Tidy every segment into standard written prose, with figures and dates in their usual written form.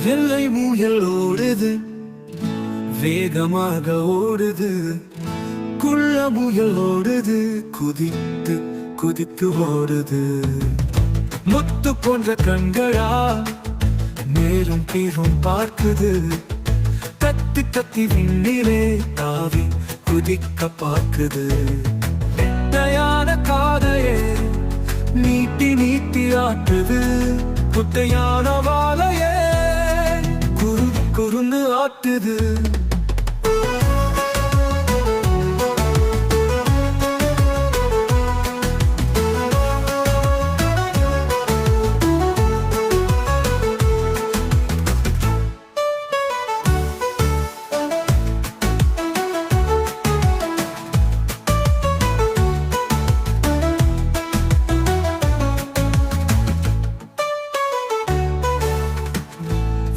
வெள்ளை முயல் ஓடுது, வேகமாக ஓடுது. குள்ள முயல் ஓடுது, குதித்து குதித்து ஓடுது. முத்து போன்ற கண்களா மேலும் கீழும் பார்க்குது. கத்தி கத்தி விண்ணிலே தாவி குதிக்க பார்க்குது. நெட்டையான காதையே நீட்டி நீட்டி ஆட்டுது. குட்டையான வாழையே குறு குறுன்னு ஆட்டுது.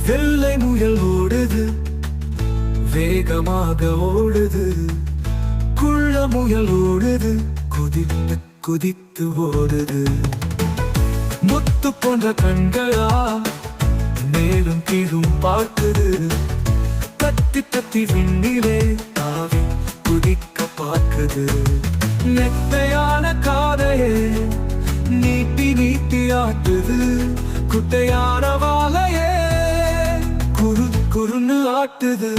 வெள்ளை முயல் ஓடுது, வேகமாக ஓடுது. குள்ள முயல் ஓடுது, குதித்து குதித்து ஓடுது. முத்து போன்ற கண்களா மேலும் கீழும் பார்க்குது. தத்தி தத்தி விண்ணிலே தாவி குதிக்க பார்க்குது. நெட்டையான காதையே நீட்டி நீட்டி ஆட்டுது. குட்டையான வாழையே குறு குறுன்னு ஆட்டுது.